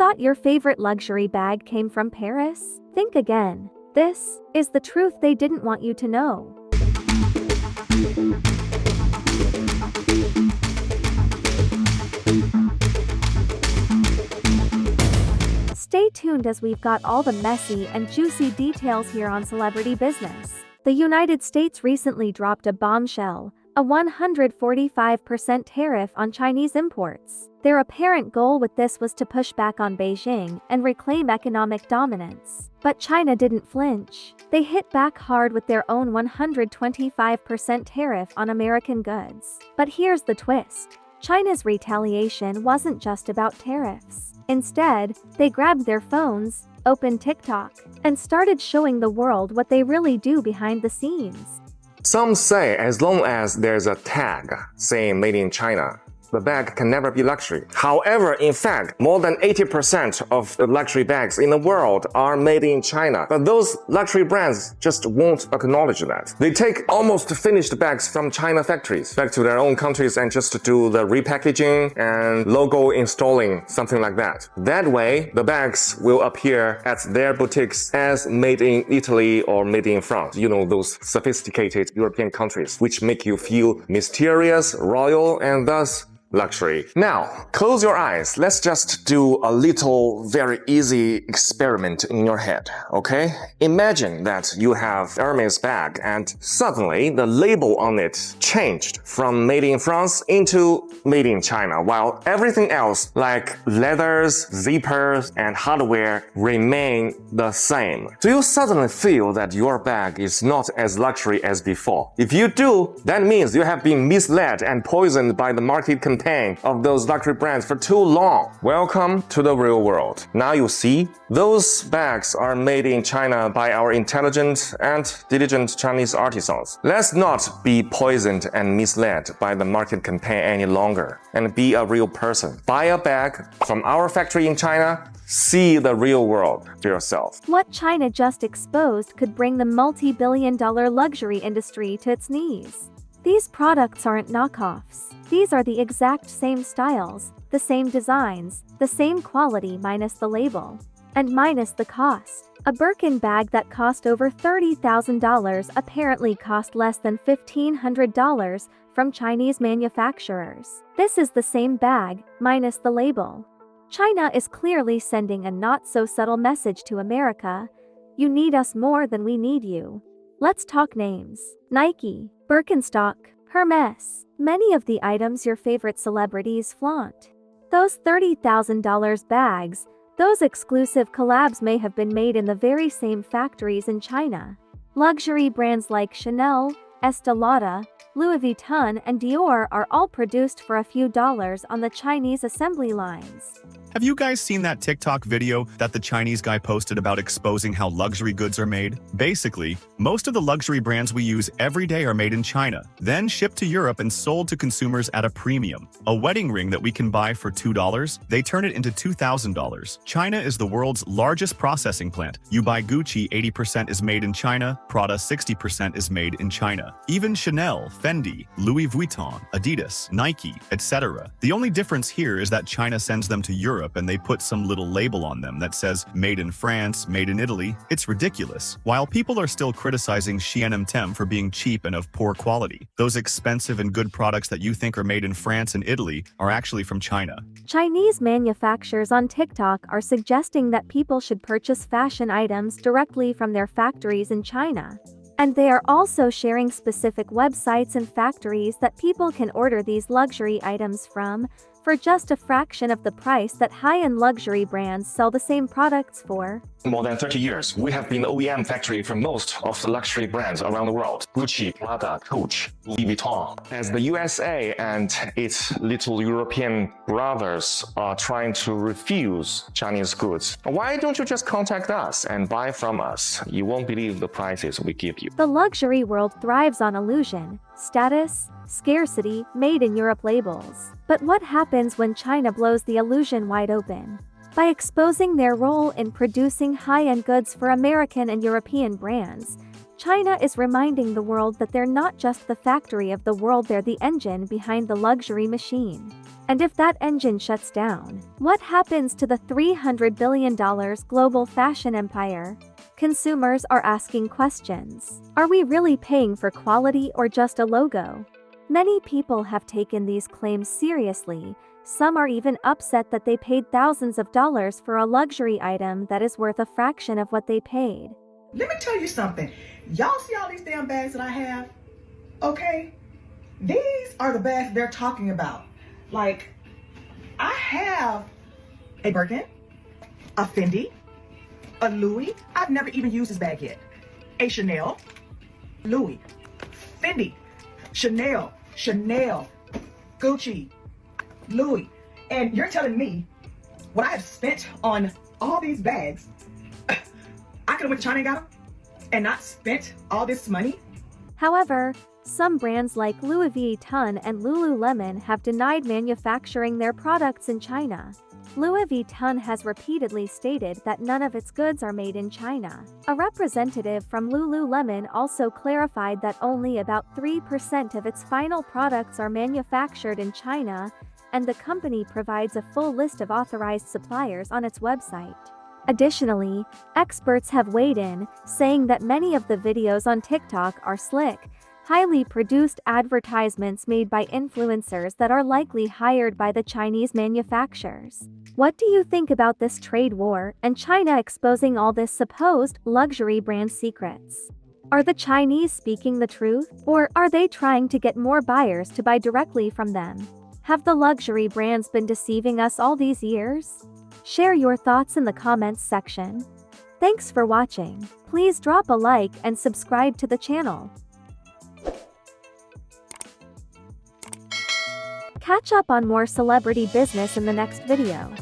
thought your favorite luxury bag came from Paris? Think again. This is the truth they didn't want you to know. Stay tuned as we've got all the messy and juicy details here on Celebrity Business. The United States recently dropped a bombshell, a 145% tariff on Chinese imports. Their apparent goal with this was to push back on Beijing and reclaim economic dominance. But China didn't flinch. They hit back hard with their own 125% tariff on American goods. But here's the twist. China's retaliation wasn't just about tariffs. Instead, they grabbed their phones, opened TikTok, and started showing the world what they really do behind the scenes. Some say as long as there's a tag saying made in China, the bag can never be luxury. However, in fact, more than 80% of the luxury bags in the world are made in China. But those luxury brands just won't acknowledge that. They take almost finished bags from China factories back to their own countries and just do the repackaging and logo installing, something like that. That way, the bags will appear at their boutiques as made in Italy or made in France. You know, those sophisticated European countries, which make you feel mysterious, royal, and thus luxury. Now, close your eyes. Let's just do a little very easy experiment in your head, okay? Imagine that you have Hermes bag and suddenly the label on it changed from made in France into made in China, while everything else like leathers, zippers, and hardware remain the same. Do you suddenly feel that your bag is not as luxury as before? If you do, that means you have been misled and poisoned by the market campaign of those luxury brands for too long. Welcome to the real world. Now you see, those bags are made in China by our intelligent and diligent Chinese artisans. Let's not be poisoned and misled by the market campaign any longer and be a real person. Buy a bag from our factory in China. See the real world for yourself. What China just exposed could bring the multi-billion-dollar luxury industry to its knees. These products aren't knockoffs. These are the exact same styles, the same designs, the same quality minus the label. And minus the cost. A Birkin bag that cost over $30,000 apparently cost less than $1,500 from Chinese manufacturers. This is the same bag, minus the label. China is clearly sending a not-so-subtle message to America. You need us more than we need you. Let's talk names. Nike, Birkenstock, Hermes. Many of the items your favorite celebrities flaunt. Those $30,000 bags, those exclusive collabs may have been made in the very same factories in China. Luxury brands like Chanel, Estée Lauder, Louis Vuitton, and Dior are all produced for a few dollars on the Chinese assembly lines. Have you guys seen that TikTok video that the Chinese guy posted about exposing how luxury goods are made? Basically, most of the luxury brands we use every day are made in China, then shipped to Europe and sold to consumers at a premium. A wedding ring that we can buy for $2, they turn it into $2,000. China is the world's largest processing plant. You buy Gucci, 80% is made in China, Prada 60% is made in China. Even Chanel, Fendi, Louis Vuitton, Adidas, Nike, etc. The only difference here is that China sends them to Europe and they put some little label on them that says made in France, made in Italy. It's ridiculous. While people are still criticizing Shein for being cheap and of poor quality, those expensive and good products that you think are made in France and Italy are actually from China. Chinese manufacturers on TikTok are suggesting that people should purchase fashion items directly from their factories in China. And they are also sharing specific websites and factories that people can order these luxury items from for just a fraction of the price that high-end luxury brands sell the same products for. More than 30 years, we have been the OEM factory for most of the luxury brands around the world. Gucci, Prada, Coach, Louis Vuitton. As the USA and its little European brothers are trying to refuse Chinese goods, why don't you just contact us and buy from us? You won't believe the prices we give you. The luxury world thrives on illusion, status, scarcity, made in Europe labels. But what happens when China blows the illusion wide open? By exposing their role in producing high-end goods for American and European brands, China is reminding the world that they're not just the factory of the world, they're the engine behind the luxury machine. And if that engine shuts down, what happens to the $300 billion global fashion empire? Consumers are asking questions. Are we really paying for quality or just a logo? Many people have taken these claims seriously. Some are even upset that they paid thousands of dollars for a luxury item that is worth a fraction of what they paid. Let me tell you something. Y'all see all these damn bags that I have? Okay? These are the bags they're talking about. Like, I have a Birkin, a Fendi, a Louis. I've never even used this bag yet. A Chanel, Louis, Fendi, Chanel, Gucci, Louis. And you're telling me what I have spent on all these bags, I could have went to China and got them and not spent all this money? However, some brands like Louis Vuitton and Lululemon have denied manufacturing their products in China. Louis Vuitton has repeatedly stated that none of its goods are made in China. A representative from Lululemon also clarified that only about 3% of its final products are manufactured in China, and the company provides a full list of authorized suppliers on its website. Additionally, experts have weighed in, saying that many of the videos on TikTok are slick, highly produced advertisements made by influencers that are likely hired by the Chinese manufacturers. What do you think about this trade war and China exposing all this supposed luxury brand secrets? Are the Chinese speaking the truth, or are they trying to get more buyers to buy directly from them? Have the luxury brands been deceiving us all these years? Share your thoughts in the comments section. Thanks for watching. Please drop a like and subscribe to the channel. Catch up on more celebrity business in the next video.